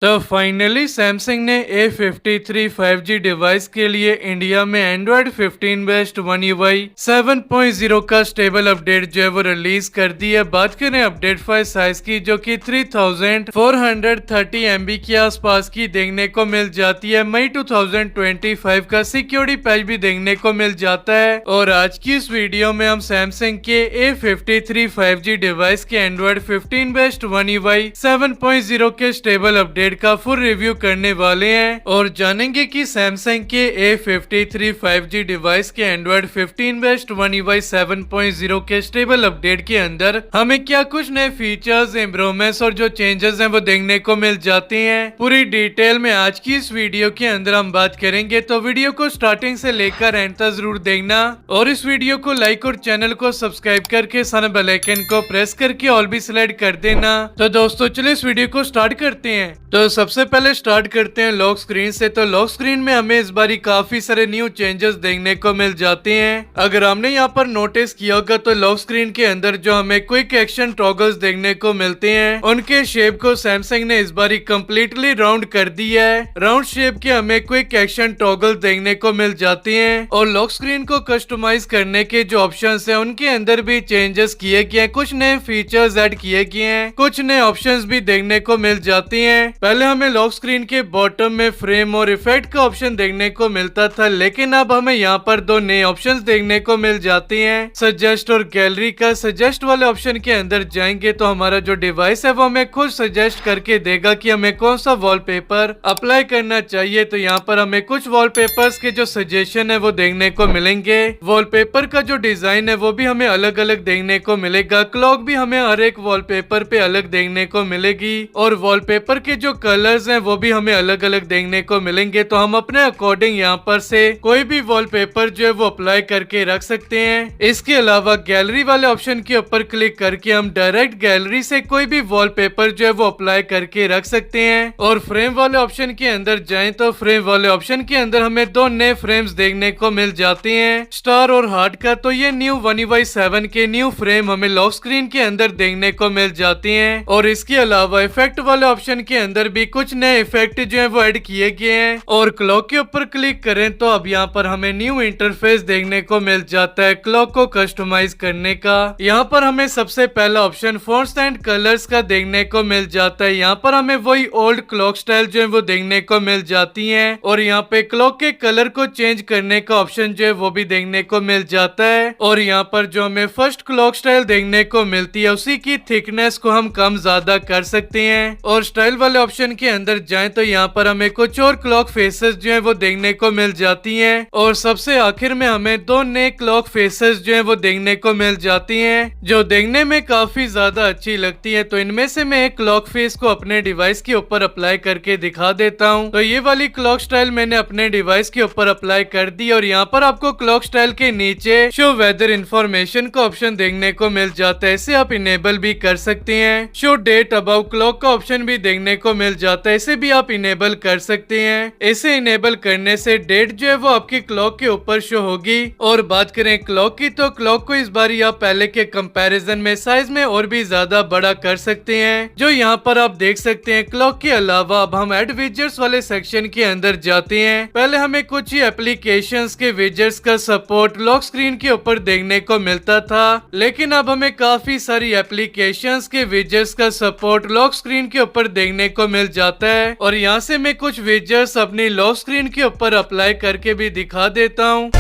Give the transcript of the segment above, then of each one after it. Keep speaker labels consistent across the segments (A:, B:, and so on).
A: तो finally Samsung ने A53 5G device के लिए इंडिया में एंड्रॉयड 15 बेस्ड One UI 7.0 का स्टेबल अपडेट जो है वो रिलीज कर दी है। बात करें अपडेट फाइल साइज की, जो कि 3430 MB के आसपास की देखने को मिल जाती है। मई 2025 का सिक्योरिटी पैच भी देखने को मिल जाता है। और आज की इस वीडियो में हम सैमसंग के A53 5G डिवाइस के एंड्रॉयड 15 बेस्ड One UI 7.0 के स्टेबल अपडेट का फुल रिव्यू करने वाले हैं और जानेंगे कि सैमसंग के A53 5G डिवाइस के एंड्रॉयड 15 बेस्ड One UI 7.0 के स्टेबल अपडेट के अंदर हमें क्या कुछ नए फीचर्स, इम्प्रूवमेंट्स और जो चेंजेस हैं वो देखने को मिल जाते हैं। पूरी डिटेल में आज की इस वीडियो के अंदर हम बात करेंगे, तो वीडियो को स्टार्टिंग से लेकर एंड तक जरूर देखना और इस वीडियो को लाइक और चैनल को सब्सक्राइब करके सारे बेल आइकन को प्रेस करके ऑल भी सिलेक्ट कर देना। तो दोस्तों चलिए इस वीडियो को स्टार्ट करते हैं। तो सबसे पहले स्टार्ट करते हैं लॉक स्क्रीन से। तो लॉक स्क्रीन में हमें इस बारी काफी सारे न्यू चेंजेस देखने को मिल जाते हैं। अगर हमने यहाँ पर नोटिस किया होगा तो लॉक स्क्रीन के अंदर जो हमें क्विक एक्शन टॉगल्स देखने को मिलते हैं, उनके शेप को सैमसंग ने इस बारी कम्प्लीटली राउंड कर दिया है। राउंड शेप के हमें क्विक एक्शन टॉगल देखने को मिल जाते हैं और लॉक स्क्रीन को कस्टमाइज करने के जो ऑप्शन है उनके अंदर भी चेंजेस किए गए हैं। कुछ नए फीचर्स ऐड किए गए हैं, कुछ नए ऑप्शन भी देखने को मिल जाते हैं। पहले हमें लॉक स्क्रीन के बॉटम में फ्रेम और इफेक्ट का ऑप्शन देखने को मिलता था, लेकिन अब हमें यहाँ पर दो नए ऑप्शंस देखने को मिल जाते हैं, सजेस्ट और गैलरी का। सजेस्ट वाले ऑप्शन के अंदर जाएंगे तो हमारा जो डिवाइस है वो हमें खुद सजेस्ट करके देगा कि हमें कौन सा वॉलपेपर अप्लाई करना चाहिए। तो यहाँ पर हमें कुछ वॉलपेपर्स के जो सजेशन है वो देखने को मिलेंगे। वॉलपेपर का जो डिजाइन है वो भी हमें अलग अलग देखने को मिलेगा। क्लॉक भी हमें हर एक वॉलपेपर पे अलग देखने को मिलेगी और वॉलपेपर के जो कलर्स हैं वो भी हमें अलग अलग देखने को मिलेंगे। तो हम अपने अकॉर्डिंग यहाँ पर से कोई भी वॉलपेपर जो है वो अप्लाई करके रख सकते हैं। इसके अलावा गैलरी वाले ऑप्शन के ऊपर क्लिक करके हम डायरेक्ट गैलरी से कोई भी वॉलपेपर जो है वो अप्लाई करके रख सकते हैं। और फ्रेम वाले ऑप्शन के अंदर जाएं तो फ्रेम वाले ऑप्शन के अंदर हमें दो नए फ्रेम्स देखने को मिल जाते हैं, स्टार और हार्ट का। तो ये न्यू One UI 7 के न्यू फ्रेम हमें लॉक स्क्रीन के अंदर देखने को मिल जाते हैं। और इसके अलावा इफेक्ट वाले ऑप्शन के अंदर भी कुछ नए इफेक्ट जो है वो ऐड किए गए हैं। और क्लॉक के ऊपर क्लिक करें तो अब यहाँ पर हमें न्यू इंटरफेस देखने को मिल जाता है क्लॉक को कस्टमाइज करने का। यहाँ पर हमें सबसे पहला ऑप्शन फॉन्ट्स एंड कलर्स का देखने को मिल जाता है। यहाँ पर हमें वही ओल्ड क्लॉक स्टाइल जो है वो देखने को मिल जाती है और यहाँ पे क्लॉक के कलर को चेंज करने का ऑप्शन जो है वो भी देखने को मिल जाता है। और यहाँ पर जो हमें फर्स्ट क्लॉक स्टाइल देखने को मिलती है उसी की थिकनेस को हम कम ज्यादा कर सकते हैं। और स्टाइल वाले ऑप्शन के अंदर जाएं तो यहाँ पर हमें कुछ और क्लॉक फेसेस जो है वो देखने को मिल जाती हैं। और सबसे आखिर में हमें दो नए क्लॉक फेसेस जो है वो देखने को मिल जाती हैं, जो देखने में काफी ज्यादा अच्छी लगती है। तो इनमें से मैं एक क्लॉक फेस को अपने डिवाइस के ऊपर अप्लाई करके दिखा देता हूँ। तो ये वाली क्लॉक स्टाइल मैंने अपने डिवाइस के ऊपर अप्लाई कर दी और यहाँ पर आपको क्लॉक स्टाइल के नीचे शो वेदर इंफॉर्मेशन का ऑप्शन देखने को मिल जाता है। इसे आप इनेबल भी कर सकते हैं। शो डेट अबाउ क्लॉक का ऑप्शन भी देखने को मिल जाता है, इसे भी आप इनेबल कर सकते हैं। इसे इनेबल करने से डेट जो है वो आपकी क्लॉक के ऊपर शो होगी। और बात करें क्लॉक की, तो क्लॉक को इस बार आप पहले के कंपैरिजन में साइज में और भी ज्यादा बड़ा कर सकते हैं, जो यहाँ पर आप देख सकते हैं। क्लॉक के अलावा अब हम एड विजेट्स वाले सेक्शन के अंदर जाते हैं। पहले हमें कुछ ही एप्लीकेशंस के विजेट्स का सपोर्ट लॉक स्क्रीन के ऊपर देखने को मिलता था, लेकिन अब हमें काफी सारी एप्लीकेशंस के विजेट्स का सपोर्ट लॉक स्क्रीन के ऊपर देखने को मिल जाता है। और यहाँ से मैं कुछ विजेट्स अपनी लॉक स्क्रीन के ऊपर अप्लाई करके भी दिखा देता हूँ।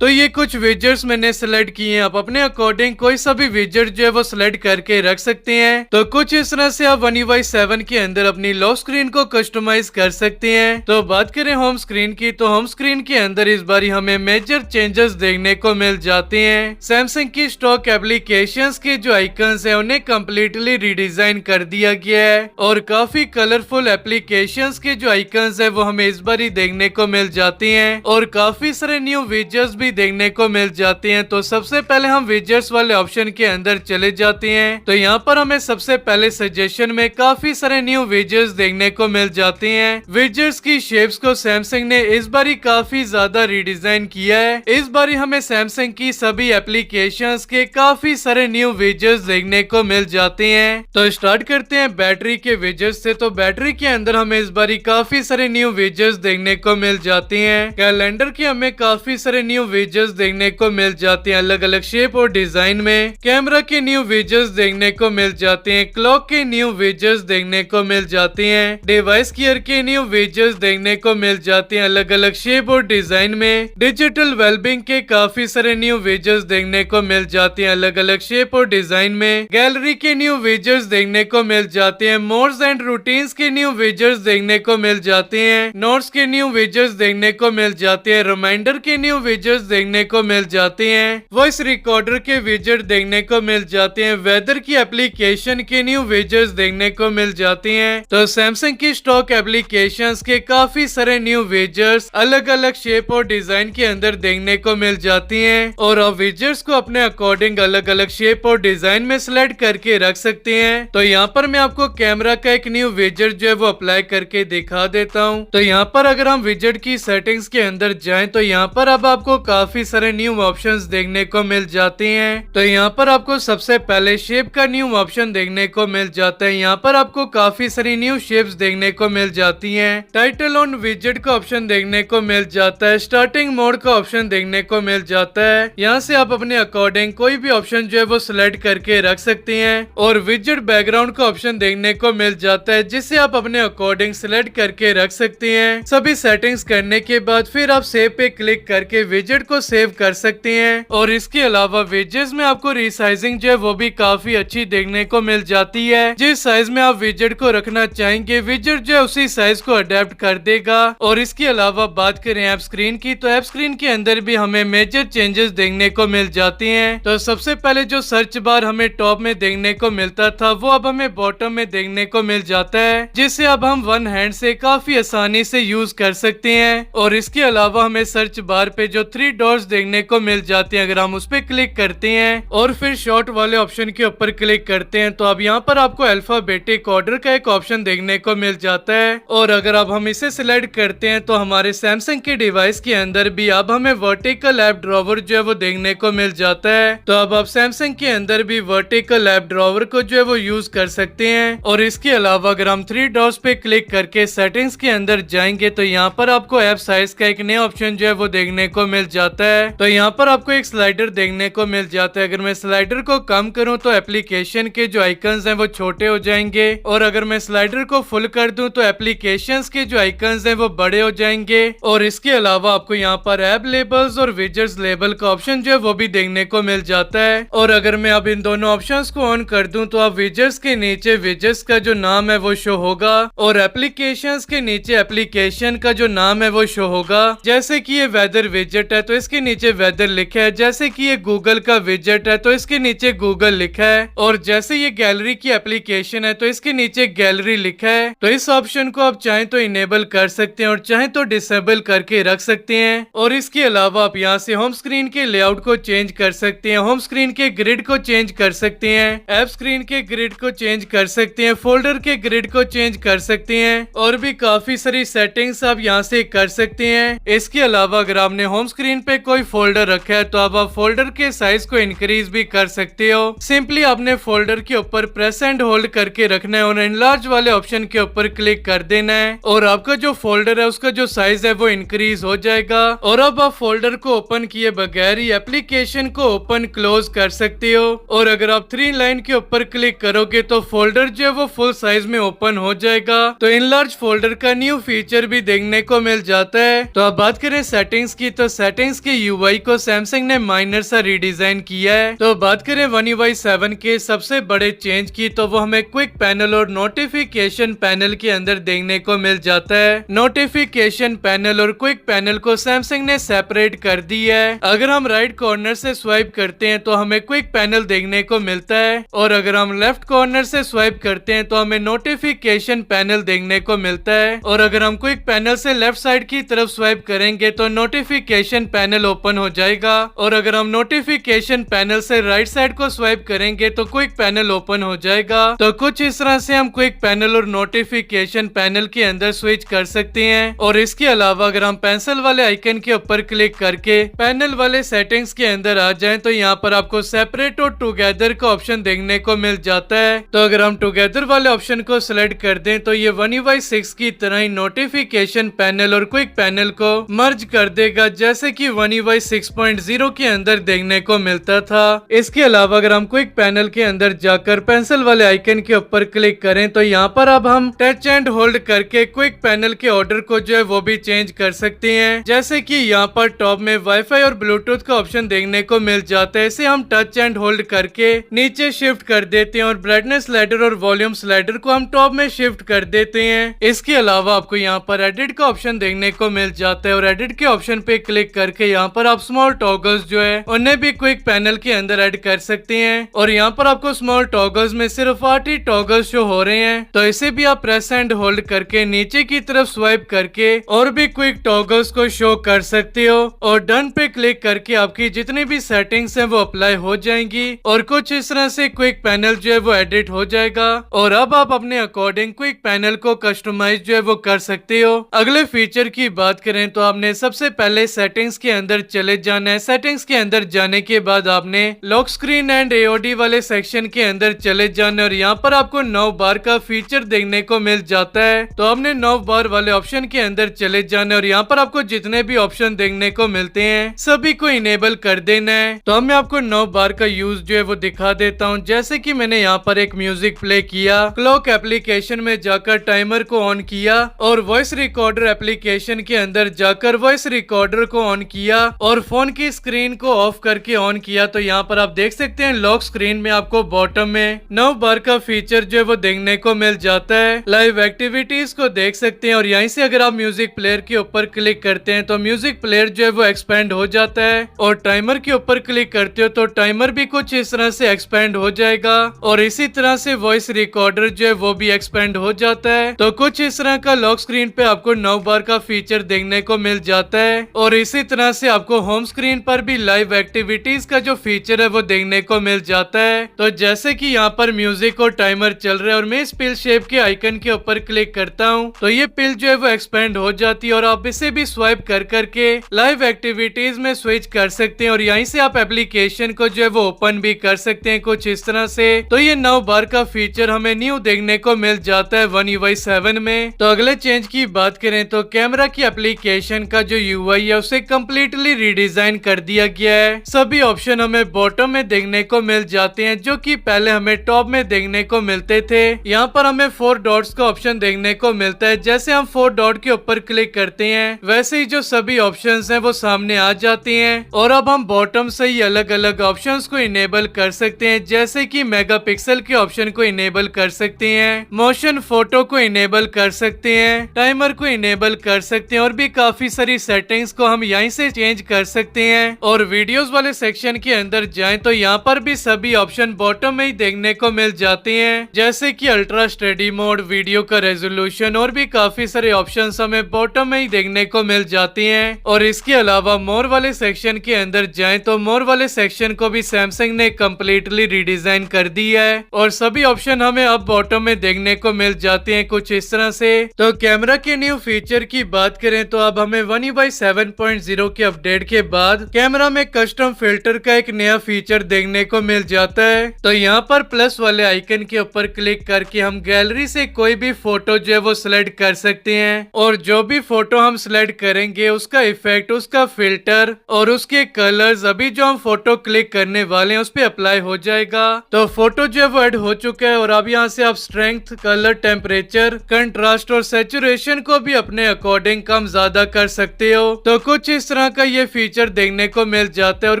A: तो ये कुछ विजेट्स मैंने सिलेक्ट किए हैं। आप अपने अकॉर्डिंग कोई सा भी विजेट जो है वो सिलेक्ट करके रख सकते हैं। तो कुछ इस तरह से आप One UI 7 के अंदर अपनी लॉक स्क्रीन को कस्टमाइज कर सकते हैं। तो बात करें होम स्क्रीन की, तो होम स्क्रीन के अंदर इस बारी हमें मेजर चेंजेस देखने को मिल जाते हैं। सैमसंग की स्टॉक एप्लीकेशंस के जो आइकन्स है उन्हें कम्प्लीटली रिडिजाइन कर दिया गया है और काफी कलरफुल एप्लीकेशंस के जो आइकन्स है वो हमें इस बारी देखने को मिल जाते हैं। और काफी सारे न्यू विजेट्स भी देखने को मिल जाती हैं। तो सबसे पहले हम विजेट्स वाले ऑप्शन के अंदर चले जाते हैं। तो यहाँ पर हमें सबसे पहले सजेशन में काफी सारे न्यू विजेट्स देखने को मिल जाते हैं। विजेट्स की शेप्स को सैमसंग ने इस बारी काफी ज्यादा रिडिजाइन किया है। इस बारी हमें सैमसंग की सभी एप्लीकेशंस के काफी सारे न्यू विजेट्स देखने को मिल जाते हैं। तो स्टार्ट करते हैं बैटरी के विजेट्स से। तो बैटरी के अंदर हमें इस बारी काफी सारे न्यू विजेट्स देखने को मिल जाते हैं। कैलेंडर के हमें काफी सारे न्यू विजेट्स देखने को मिल जाते हैं अलग अलग शेप और डिजाइन में। कैमरा के न्यू विजेट्स देखने को मिल जाते हैं। क्लॉक के न्यू विजेट्स देखने को मिल जाते हैं। डिवाइस गियर के न्यू विजेट्स देखने को मिल जाते हैं अलग अलग शेप और डिजाइन में। डिजिटल वेलबिंग के काफी सारे न्यू विजेट्स देखने को मिल जाते हैं अलग अलग शेप और डिजाइन में। गैलरी के न्यू विजेट्स देखने को मिल जाते हैं। मोड्स एंड रूटीन्स के न्यू विजेट्स देखने को मिल जाते हैं। नोट्स के न्यू विजेट्स देखने को मिल जाते हैं। रिमाइंडर के न्यू विजेट्स देखने को मिल जाते हैं। वॉइस रिकॉर्डर के विजेट देखने को मिल जाते हैं। वेदर की एप्लीकेशन के न्यू विजेट्स देखने को मिल जाते हैं। तो सैमसंग की स्टॉक एप्लीकेशंस के काफी सारे न्यू विजेट्स अलग अलग शेप और डिजाइन के अंदर देखने को मिल जाती हैं और आप विजेट्स को अपने अकॉर्डिंग अलग अलग शेप और डिजाइन में सिलेक्ट करके रख सकते हैं। तो यहाँ पर मैं आपको कैमरा का एक न्यू विजेट जो है वो अप्लाई करके दिखा देता हूँ। तो यहाँ पर अगर हम विजेट की सेटिंग्स के अंदर जाएं तो यहाँ पर अब आपको काफी सारे न्यू ऑप्शंस देखने को मिल जाते हैं। तो यहाँ पर आपको सबसे पहले शेप का न्यू ऑप्शन देखने को मिल जाता है। यहाँ पर आपको काफी सारी न्यू शेप्स देखने को मिल जाती हैं। टाइटल ऑन विजेट का ऑप्शन देखने को मिल जाता है। स्टार्टिंग मोड का ऑप्शन देखने को मिल जाता है। यहाँ से आप अपने अकॉर्डिंग कोई भी ऑप्शन जो है वो सिलेक्ट करके रख सकते हैं और विजेट बैकग्राउंड का ऑप्शन देखने को मिल जाता है जिसे आप अपने अकॉर्डिंग सिलेक्ट करके रख सकते हैं। सभी सेटिंग्स करने के बाद फिर आप सेव पे क्लिक करके विजेट को सेव कर सकते हैं और इसके अलावा विजेट्स में आपको रिसाइजिंग जो है वो भी काफी अच्छी देखने को मिल जाती है। जिस साइज में आप विजेट को रखना चाहेंगे विजेट जो है उसी साइज को अडेप्ट कर देगा। और इसके अलावा बात करें ऐप स्क्रीन की तो ऐप स्क्रीन के अंदर भी हमें मेजर चेंजेस देखने को मिल जाती हैं। तो सबसे पहले जो सर्च बार हमें टॉप में देखने को मिलता था वो अब हमें बॉटम में देखने को मिल जाता है जिसे अब हम वन हैंड से काफी आसानी से यूज कर सकते हैं। और इसके अलावा हमें सर्च बार पे जो 3 डॉट्स देखने को मिल जाते हैं अगर हम उस पर क्लिक करते हैं और फिर शॉर्ट वाले ऑप्शन के ऊपर क्लिक करते हैं तो अब यहाँ पर आपको अल्फाबेटिक ऑर्डर का एक ऑप्शन देखने को मिल जाता है। और अगर अब हम इसे सिलेक्ट करते हैं तो हमारे सैमसंग के डिवाइस के अंदर भी अब हमें वर्टिकल ऐप ड्रॉवर जो है वो देखने को मिल जाता है। तो अब आप सैमसंग के अंदर भी वर्टिकल ऐप ड्रॉवर को जो है वो यूज कर सकते हैं। और इसके अलावा अगर हम 3 डॉट्स पे क्लिक करके सेटिंग्स के अंदर जाएंगे तो यहाँ पर आपको ऐप साइज का एक नया ऑप्शन जो है वो देखने को मिल जाता है। तो यहाँ पर आपको एक स्लाइडर देखने को मिल जाता है। अगर मैं स्लाइडर को कम करूँ तो एप्लीकेशन के जो आइकन्स हैं वो छोटे हो जाएंगे और अगर मैं स्लाइडर को फुल कर दूं तो एप्लीकेशंस के जो आइकन्स हैं वो बड़े हो जाएंगे। और इसके अलावा आपको यहाँ पर ऐप लेबल्स और विजेट्स लेबल का ऑप्शन जो है वो भी देखने को मिल जाता है। और अगर मैं अब इन दोनों ऑप्शंस को ऑन कर दूं तो आप विजेट्स के नीचे विजेट्स का जो नाम है वो शो होगा और एप्लीकेशंस के नीचे एप्लीकेशन का जो नाम है वो शो होगा। जैसे कि ये वेदर विजेट है तो इसके नीचे वेदर लिखा है। जैसे कि ये गूगल का विजेट है तो इसके नीचे गूगल लिखा है। और जैसे ये गैलरी की एप्लीकेशन है तो इसके नीचे गैलरी लिखा है। तो इस ऑप्शन को आप चाहें तो इनेबल कर सकते हैं और चाहें तो डिसेबल करके रख सकते हैं। और इसके अलावा आप यहाँ से होम स्क्रीन के लेआउट को चेंज कर सकते हैं। होम स्क्रीन के ग्रिड को चेंज कर सकते हैं। ऐप स्क्रीन के ग्रिड को चेंज कर सकते हैं। फोल्डर के ग्रिड को चेंज कर सकते हैं और भी काफी सारी सेटिंग्स आप यहाँ से कर सकते हैं। इसके अलावा अगर आपने होम स्क्रीन पे कोई फोल्डर रखा है तो अब आप फोल्डर के साइज को इंक्रीज भी कर सकते हो। सिंपली आपने फोल्डर के ऊपर प्रेस एंड होल्ड करके रखना है और एनलार्ज वाले ऑप्शन के ऊपर क्लिक कर देना है और आपका जो फोल्डर है उसका जो साइज है वो इंक्रीज हो जाएगा। और अब आप फोल्डर को ओपन किए बगैर ही एप्लीकेशन को ओपन क्लोज कर सकते हो। और अगर आप 3 लाइन के ऊपर क्लिक करोगे तो फोल्डर जो है वो फुल साइज में ओपन हो जाएगा। तो इनलार्ज फोल्डर का न्यू फीचर भी देखने को मिल जाता है। तो अब बात करें सेटिंग्स की तो सेटिंग्स के यूआई को सैमसंग ने माइनर सा रिडिजाइन किया है। तो बात करें One UI 7 के सबसे बड़े चेंज की तो वो हमें क्विक पैनल और नोटिफिकेशन पैनल के अंदर देखने को मिल जाता है। नोटिफिकेशन पैनल और क्विक पैनल को सैमसंग ने सेपरेट कर दी है। अगर हम राइट कॉर्नर से स्वाइप करते हैं तो हमें क्विक पैनल देखने को मिलता है और अगर हम लेफ्ट कॉर्नर से स्वाइप करते हैं तो हमें नोटिफिकेशन पैनल देखने को मिलता है। और अगर हम क्विक पैनल से लेफ्ट साइड की तरफ स्वाइप करेंगे तो नोटिफिकेशन पैनल ओपन हो जाएगा। और अगर हम नोटिफिकेशन पैनल से राइट साइड को स्वाइप करेंगे तो क्विक पैनल ओपन हो जाएगा। तो कुछ इस तरह से हम क्विक पैनल और नोटिफिकेशन पैनल के अंदर स्विच कर सकते हैं। और इसके अलावा अगर हम पेंसिल वाले आइकन के ऊपर क्लिक करके पैनल वाले सेटिंग्स के अंदर आ जाएं तो यहाँ पर आपको सेपरेट और टुगेदर का ऑप्शन देखने को मिल जाता है। तो अगर हम टुगेदर वाले ऑप्शन को सिलेक्ट कर दें तो ये 1UI6 की तरह ही नोटिफिकेशन पैनल और क्विक पैनल को मर्ज कर देगा, जैसे कि 1UI6.0 के अंदर देखने को मिलता था। इसके अलावा अगर हम क्विक पैनल के अंदर जाकर पेंसिल वाले आइकन के ऊपर क्लिक करें तो यहाँ पर अब हम टच एंड होल्ड करके क्विक पैनल के ऑर्डर को जो है वो भी चेंज कर सकते हैं। जैसे कि यहाँ पर टॉप में वाईफाई और ब्लूटूथ का ऑप्शन देखने को मिल जाता है, इसे हम टच एंड होल्ड करके नीचे शिफ्ट कर देते हैं और ब्राइटनेस स्लाइडर और वॉल्यूम स्लाइडर को हम टॉप में शिफ्ट कर देते हैं। इसके अलावा आपको यहाँ पर एडिट का ऑप्शन देखने को मिल जाता है और एडिट के ऑप्शन पे क्लिक करके यहाँ पर आप स्मॉल टॉगल्स जो है उन्हें भी क्विक पैनल के अंदर ऐड कर सकते हैं। और यहाँ पर आपको स्मॉल टॉगल्स में सिर्फ 8 ही टॉगल्स शो हो रहे हैं, तो इसे भी आप प्रेस एंड होल्ड करके नीचे की तरफ स्वाइप करके और भी क्विक टॉगल्स को शो कर सकते हो। और डन पे क्लिक करके आपकी जितनी भी सेटिंग्स हैं वो अप्लाई हो जाएंगी और कुछ इस तरह से क्विक पैनल जो है वो एडिट हो जाएगा। और अब आप अपने अकॉर्डिंग क्विक पैनल को कस्टमाइज जो है वो कर सकते हो। अगले फीचर की बात करें तो आपने सबसे पहले सेटिंग्स के अंदर चले जाना है। सेटिंग्स के अंदर जाने के बाद आपने लॉक स्क्रीन एंड AOD वाले सेक्शन के अंदर चले जाना और यहाँ पर आपको 9 बार का फीचर देखने को मिल जाता है। तो आपने 9 बार वाले ऑप्शन के अंदर चले जाना और यहाँ पर आपको जितने भी ऑप्शन देखने को मिलते हैं सभी को इनेबल कर देना है। तो अब मैं आपको 9 बार का यूज जो है वो दिखा देता हूँ। जैसे कि मैंने यहाँ पर एक म्यूजिक प्ले किया, क्लॉक एप्लीकेशन में जाकर टाइमर को ऑन किया और वॉइस रिकॉर्डर एप्लीकेशन के अंदर जाकर वॉइस रिकॉर्डर को ऑन किया और फोन की स्क्रीन को ऑफ करके ऑन किया। तो यहाँ पर आप देख सकते हैं लॉक स्क्रीन में आपको बॉटम में 9 बार का फीचर जो है वो देखने को मिल जाता है। लाइव एक्टिविटीज को देख सकते हैं और यहीं से अगर आप म्यूजिक प्लेयर के ऊपर क्लिक करते हैं तो म्यूजिक प्लेयर जो है वो एक्सपेंड हो जाता है। और टाइमर के ऊपर क्लिक करते हो तो टाइमर भी कुछ इस तरह से एक्सपेंड हो जाएगा और इसी तरह से वॉइस रिकॉर्डर जो है वो भी एक्सपेंड हो जाता है। तो कुछ इस तरह का लॉक स्क्रीन पे आपको 9 बार का फीचर देखने को मिल जाता है। और इसी तरह से आपको होम स्क्रीन पर भी लाइव एक्टिविटीज का जो फीचर है वो देखने को मिल जाता है। तो जैसे कि यहाँ पर म्यूजिक और टाइमर चल रहा है और मैं इस पिल शेप के आइकन के ऊपर क्लिक करता हूँ तो ये पिल जो है वो एक्सपेंड हो जाती है और आप इसे भी स्वाइप कर करके लाइव एक्टिविटीज में स्विच कर सकते हैं और यहीं से आप एप्लीकेशन को जो है वो ओपन भी कर सकते हैं कुछ इस तरह से। तो ये 9 बार का फीचर हमें न्यू देखने को मिल जाता है 1UI7 में। तो अगले चेंज की बात करें तो कैमरा की एप्लीकेशन का जो UI है उसे कम्प्लीटली रिडिजाइन कर दिया गया है। सभी ऑप्शन हमें बॉटम में देखने को मिल जाते हैं जो कि पहले हमें टॉप में देखने को मिलते थे। यहाँ पर हमें 4 डॉट्स का ऑप्शन देखने को मिलता है। जैसे हम 4 डॉट के ऊपर क्लिक करते हैं वैसे ही जो सभी ऑप्शंस हैं वो सामने आ जाते हैं और अब हम बॉटम से ही अलग अलग ऑप्शंस को इनेबल कर सकते हैं। जैसे कि मेगापिक्सल के ऑप्शन को इनेबल कर सकते हैं, मोशन फोटो को इनेबल कर सकते हैं, टाइमर को इनेबल कर सकते हैं और भी काफी सारी सेटिंग्स को हम यहीं से चेंज कर सकते हैं। और वीडियोस वाले सेक्शन के अंदर जाएं तो यहाँ पर भी सभी ऑप्शन बॉटम में ही देखने को मिल जाते हैं। जैसे कि अल्ट्रा स्टडी मोड, वीडियो का रेजोल्यूशन और भी काफी सारे ऑप्शंस हमें बॉटम में ही देखने को मिल जाते हैं। और इसके अलावा मोर वाले सेक्शन के अंदर जाएं तो मोर वाले सेक्शन को भी सैमसंग ने कम्प्लीटली रिडिजाइन कर दिया है और सभी ऑप्शन हमें अब बॉटम में देखने को मिल जाते हैं कुछ इस तरह से। तो कैमरा के न्यू फीचर की बात करें तो अब हमें 1UI7.0 के अपडेट के बाद कैमरा में कस्टम फिल्टर का एक नया फीचर देखने को मिल जाता है। तो यहाँ पर प्लस वाले आइकन के ऊपर क्लिक करके हम गैलरी से कोई भी फोटो जो है वो सिलेक्ट कर सकते हैं और जो भी फोटो हम सिलेक्ट करेंगे उसका इफेक्ट, उसका फिल्टर और उसके कलर्स अभी जो हम फोटो क्लिक करने वाले हैं उस पे अप्लाई हो जाएगा। तो फोटो जो है वो ऐड हो चुका है और अब यहाँ से आप स्ट्रेंथ, कलर, टेम्परेचर, कंट्रास्ट और सैचुरेशन को भी अपने अकॉर्डिंग कम ज्यादा कर सकते हो। तो कुछ इस तरह का ये फीचर देखने को मिल जाता है और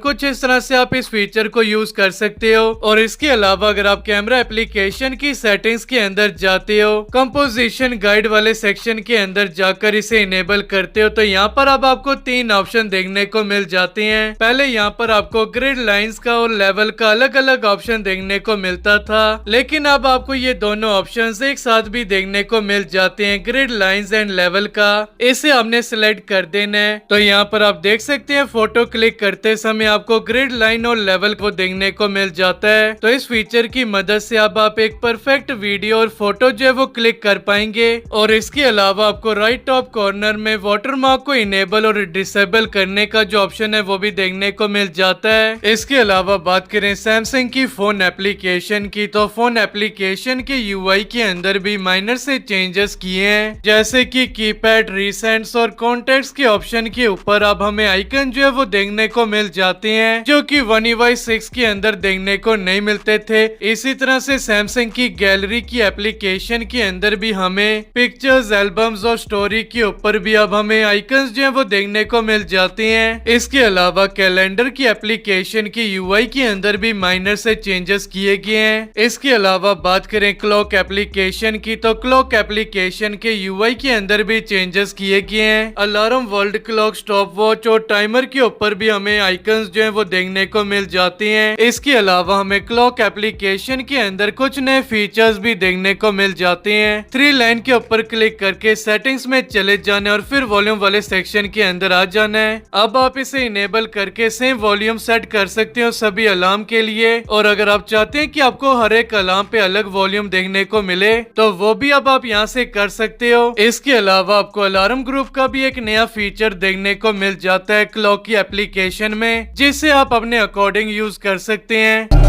A: कुछ इस तरह से आप इस फीचर को यूज कर सकते हो। और इसके अलावा अगर आप कैमरा एप्लीकेशन की सेटिंग्स के अंदर जाते हो, कंपोजिशन गाइड वाले सेक्शन के अंदर जाकर इसे इनेबल करते हो तो यहाँ पर अब आपको 3 ऑप्शन देखने को मिल जाते हैं। पहले यहाँ पर आपको ग्रिड लाइंस का और लेवल का अलग अलग ऑप्शन देखने को मिलता था, लेकिन अब आपको ये दोनों ऑप्शंस एक साथ भी देखने को मिल जाते हैं। ग्रिड लाइंस एंड लेवल का इसे आपने सिलेक्ट कर देना है। तो यहाँ पर आप देख सकते हैं फोटो क्लिक करते समय आपको ग्रिड लाइन और लेवल को देखने को मिल जाता है। तो इस फीचर की मदद से अब आप एक परफेक्ट वीडियो और फोटो जो है वो क्लिक कर पाएंगे। और इसके अलावा आपको राइट टॉप कॉर्नर में वाटरमार्क को इनेबल और डिसेबल करने का जो ऑप्शन है वो भी देखने को मिल जाता है। इसके अलावा बात करें सैमसंग की फोन एप्लीकेशन की, तो फोन एप्लीकेशन के यूआई के अंदर भी माइनर से चेंजेस किए हैं, जैसे कि कीपैड, रिसेंट्स और कॉन्टेक्ट्स के ऑप्शन के ऊपर अब हमें आइकन जो है वो देखने को मिल जाते हैं, जो कि One UI 6 के अंदर देखने को नहीं मिलते थे। इसी तरह से सैमसंग की गैलरी की एप्लीकेशन के अंदर भी हमें पिक्चर्स, एल्बम्स और स्टोरी के ऊपर भी अब हमें आइकन्स जो है वो देखने को मिल जाते हैं। इसके अलावा कैलेंडर की एप्लीकेशन की यूआई के अंदर भी माइनर से चेंजेस किए गए हैं। इसके अलावा बात करें क्लॉक एप्लीकेशन की, तो क्लॉक एप्लीकेशन के यूआई के अंदर भी चेंजेस किए गए हैं। Alarm, world clock, stop watch और टाइमर के ऊपर भी हमें आइकन्स जो है वो देखने को मिल जाते हैं। इसके अलावा हमें क्लॉक एप्लीकेशन के अंदर कुछ नए फीचर्स भी देखने को मिल जाते हैं। 3 लाइन के ऊपर क्लिक करके सेटिंग्स में चले जाने और फिर वॉल्यूम वाले सेक्शन के अंदर आ जाना है। अब आप इसे इनेबल करके सेम वॉल्यूम सेट कर सकते हो सभी अलार्म के लिए। और अगर आप चाहते हैं कि आपको हर एक अलार्म पे अलग वॉल्यूम देखने को मिले तो वो भी अब आप यहाँ से कर सकते हो। इसके अलावा आपको अलार्म ग्रुप का भी एक नया फीचर देखने को मिल जाता है क्लॉक की एप्लीकेशन में, जिसे आप अपने अकॉर्डिंग यूज कर सकते हैं।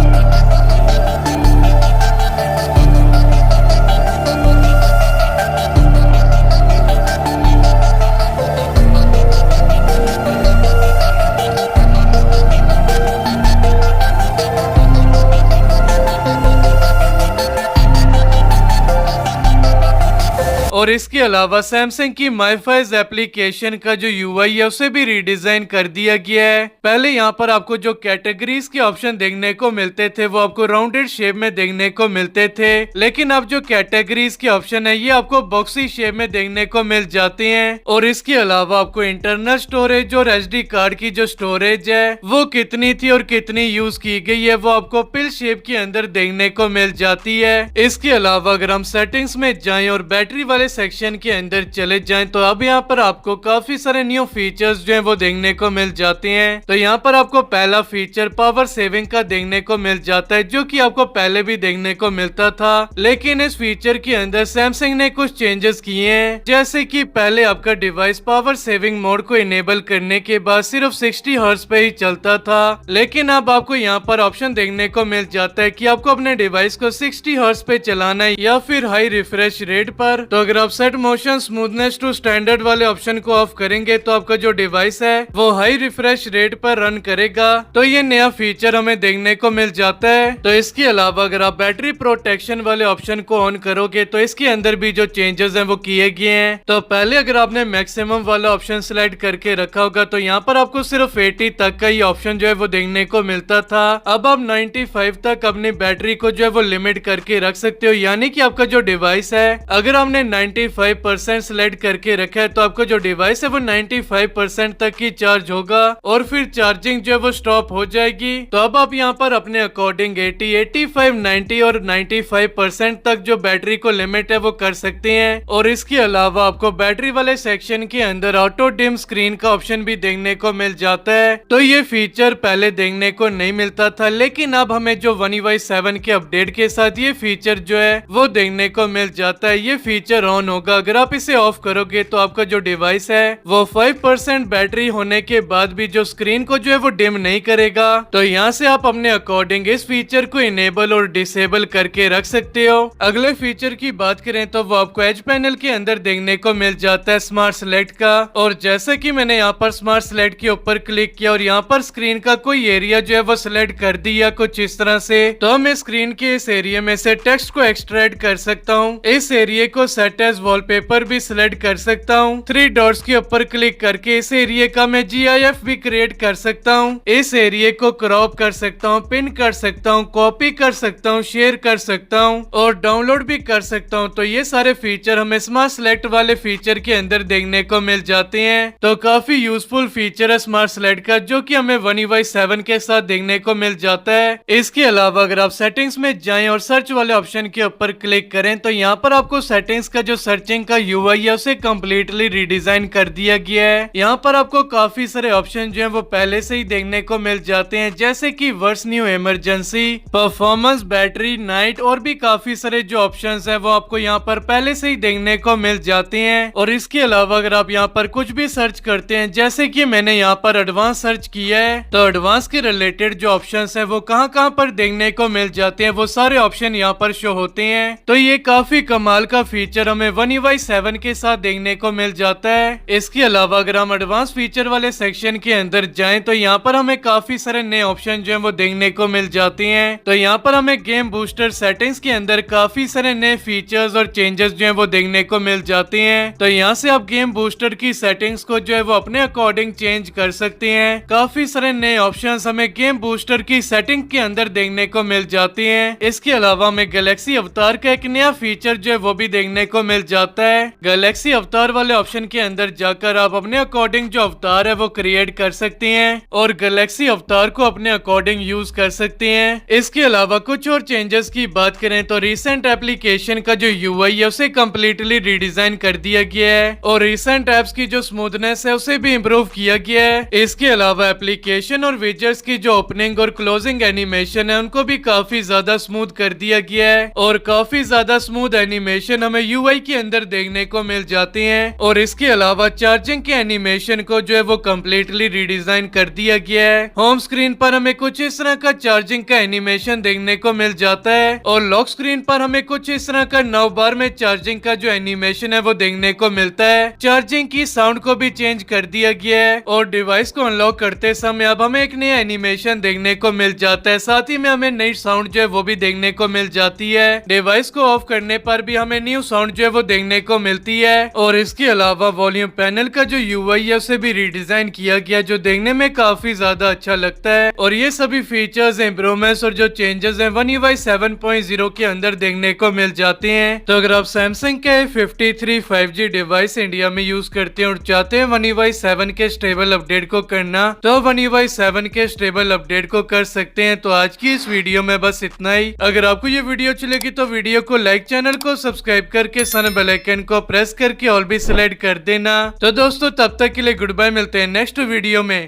A: और इसके अलावा सैमसंग की माईफाइज एप्लीकेशन का जो यूआई है उसे भी रीडिजाइन कर दिया गया है। पहले यहाँ पर आपको जो कैटेगरीज के ऑप्शन देखने को मिलते थे वो आपको राउंडेड शेप में देखने को मिलते थे, लेकिन अब जो कैटेगरीज के ऑप्शन है ये आपको बॉक्सी शेप में देखने को मिल जाते हैं। और इसके अलावा आपको इंटरनल स्टोरेज और एसडी कार्ड की जो स्टोरेज है वो कितनी थी और कितनी यूज की गई है वो आपको पिल शेप के अंदर देखने को मिल जाती है। इसके अलावा अगर हम सेटिंग्स में जाएं और बैटरी वाले सेक्शन के अंदर चले जाएं तो अब यहाँ पर आपको काफी सारे न्यू फीचर्स जो हैं वो देखने को मिल जाते हैं। तो यहाँ पर आपको पहला फीचर पावर सेविंग का देखने को मिल जाता है, जो कि आपको पहले भी देखने को मिलता था, लेकिन इस फीचर के अंदर सैमसंग ने कुछ चेंजेस किए हैं। जैसे कि पहले आपका डिवाइस पावर सेविंग मोड को इनेबल करने के बाद सिर्फ 60 हर्ट्ज पे ही चलता था, लेकिन अब आपको यहाँ पर ऑप्शन देखने को मिल जाता है कि आपको अपने डिवाइस को 60 हर्ट्ज पे चलाना है या फिर हाई रिफ्रेश रेट पर। तो अगर आप set motion smoothness to standard वाले ऑप्शन को ऑफ करेंगे तो आपका जो डिवाइस है वो हाई रिफ्रेश रेट पर रन करेगा। तो ये नया फीचर हमें देखने को मिल जाता है। तो इसके अलावा अगर आप बैटरी प्रोटेक्शन वाले ऑप्शन को ऑन करोगे तो इसके अंदर भी जो चेंजेस हैं वो किए गए हैं। तो पहले अगर आपने मैक्सिमम वाला ऑप्शन सिलेक्ट करके रखा होगा तो यहाँ पर आपको सिर्फ 80 तक का ही ऑप्शन जो है वो देखने को मिलता था। अब आप 95 तक अपनी बैटरी को जो है वो लिमिट करके रख सकते हो, यानी कि आपका जो डिवाइस है अगर हमने 95% सिलेक्ट करके रखा है तो आपका जो डिवाइस है वो 95% तक ही चार्ज होगा और फिर चार्जिंग जो है वो स्टॉप हो जाएगी। तो अब आप यहाँ पर अपने अकॉर्डिंग 80, 85, 90 और 95% तक जो बैटरी को लिमिट है वो कर सकते हैं। और इसके अलावा आपको बैटरी वाले सेक्शन के अंदर ऑटो डिम स्क्रीन का ऑप्शन भी देखने को मिल जाता है। तो ये फीचर पहले देखने को नहीं मिलता था, लेकिन अब हमें जो One UI 7 के अपडेट के साथ ये फीचर जो है वो देखने को मिल जाता है। ये फीचर ऑन होगा, अगर आप इसे ऑफ करोगे तो आपका जो डिवाइस है वो 5% बैटरी होने के बाद भी जो स्क्रीन को जो है वो डिम नहीं करेगा। तो यहाँ से आप अपने अकॉर्डिंग इस फीचर को इनेबल और डिसेबल करके रख सकते हो। अगले फीचर की बात करें तो वो आपको एज पैनल के अंदर देखने को मिल जाता है स्मार्ट सेलेक्ट का। और जैसे कि मैंने यहाँ पर स्मार्ट सेलेक्ट के ऊपर क्लिक किया और यहाँ पर स्क्रीन का कोई एरिया जो है वो सिलेक्ट कर दिया कुछ इस तरह से, तो मैं स्क्रीन के इस एरिया में से टेक्स्ट को एक्सट्रैक्ट कर सकता हूँ। इस एरिया को सेट एज वॉलपेपर भी सिलेक्ट कर सकता हूँ। 3 डॉट्स के ऊपर क्लिक करके इस एरिया का मैं GIF भी क्रिएट कर सकता हूँ। इस एरिया को क्रॉप कर सकता हूँ, पिन कर सकता हूँ, कॉपी कर सकता हूँ, शेयर कर सकता हूँ और डाउनलोड भी कर सकता हूँ। तो ये सारे फीचर हमें स्मार्ट सेलेक्ट वाले फीचर के अंदर देखने को मिल जाते हैं। तो काफी यूजफुल फीचर है स्मार्ट सेलेक्ट का, जो कि हमें One UI 7 के साथ देखने को मिल जाता है। इसके अलावा अगर आप सेटिंग्स में जाएं और सर्च वाले ऑप्शन के ऊपर क्लिक करें तो यहाँ पर आपको सेटिंग्स का जो जो सर्चिंग का यूआई है उसे कम्प्लीटली रिडिजाइन कर दिया गया है। यहाँ पर आपको काफी सारे ऑप्शन जो है वो पहले से ही देखने को मिल जाते हैं, जैसे कि वर्स new emergency, performance, battery, night और भी काफी सारे जो ऑप्शंस हैं वो आपको यहाँ पर पहले से ही देखने को मिल जाते हैं। और इसके अलावा अगर आप यहाँ पर कुछ भी सर्च करते हैं, जैसे कि मैंने यहाँ पर एडवांस सर्च किया है, तो एडवांस के रिलेटेड जो ऑप्शंस हैं वो कहाँ पर देखने को मिल जाते हैं वो सारे ऑप्शन यहाँ पर शो होते हैं। तो ये काफी कमाल का फीचर हमें One UI 7 के साथ देखने को मिल जाता है। इसके अलावा अगर हम एडवांस फीचर वाले सेक्शन के अंदर जाएं तो यहाँ पर हमें काफी सारे नए ऑप्शन जो है वो देखने को मिल जाते हैं। तो यहाँ पर हमें गेम बूस्टर सेटिंग्स के अंदर काफी सारे नए फीचर्स और चेंजेस जो है वो देखने को मिल जाते हैं। तो यहाँ से आप गेम बूस्टर की सेटिंग्स को जो है वो अपने अकॉर्डिंग चेंज कर सकते हैं। काफी सारे नए ऑप्शंस हमें गेम बूस्टर की सेटिंग के अंदर देखने को मिल जाते हैं। इसके अलावा हमें गैलेक्सी अवतार का एक नया फीचर जो है वो भी देखने को मिल जाता है। गैलेक्सी अवतार वाले ऑप्शन के अंदर जाकर आप अपने अकॉर्डिंग जो अवतार है वो क्रिएट कर सकते हैं और गैलेक्सी अवतार को अपने अकॉर्डिंग यूज कर सकते हैं। इसके अलावा कुछ और चेंजेस की बात करें तो रिसेंट एप्लीकेशन का जो यूआई है उसे कम्प्लीटली रिडिजाइन कर दिया गया है और रिसेंट एप्स की जो स्मूथनेस है उसे भी इम्प्रूव किया गया है। इसके अलावा एप्लीकेशन और विजेट्स की जो ओपनिंग और क्लोजिंग एनिमेशन है उनको भी काफी ज्यादा स्मूथ कर दिया गया है और काफी ज्यादा स्मूथ एनिमेशन हमें यूआई के अंदर देखने को मिल जाते हैं। और इसके अलावा चार्जिंग के एनिमेशन को जो है वो कम्प्लीटली रिडिजाइन कर दिया गया है। होम स्क्रीन पर हमें कुछ इस तरह का चार्जिंग का एनिमेशन देखने को मिल जाता है और लॉक स्क्रीन पर हमें कुछ इस तरह का 9 बार में चार्जिंग का जो एनिमेशन है वो देखने को मिलता है। चार्जिंग की साउंड को भी चेंज कर दिया गया है और डिवाइस को अनलॉक करते समय अब हमें एक नया एनिमेशन देखने को मिल जाता है। साथ ही में हमें नई साउंड जो है वो भी देखने को मिल जाती है। डिवाइस को ऑफ करने पर भी हमें न्यू साउंड जो है वो देखने को मिलती है। और इसके अलावा वॉल्यूम पैनल का जो यूआई है उसे भी रिडिजाइन किया गया जो देखने में काफी ज्यादा अच्छा लगता है। और ये सभी फीचर्स, इम्प्रूवमेंट्स और जो चेंजेस हैं One UI 7.0 के अंदर देखने को मिल जाते हैं। तो अगर आप सैमसंग के A53 5G डिवाइस इंडिया में यूज करते हैं और चाहते हैं One UI 7 के स्टेबल अपडेट को करना, तो One UI 7 के स्टेबल अपडेट को कर सकते हैं। तो आज की इस वीडियो में बस इतना ही। अगर आपको ये वीडियो अच्छी लगी तो वीडियो को लाइक, चैनल को सब्सक्राइब करके सन बेल आइकन को प्रेस करके ऑल भी सिलेक्ट कर देना। तो दोस्तों तब तक के लिए गुड बाय, मिलते हैं नेक्स्ट वीडियो में।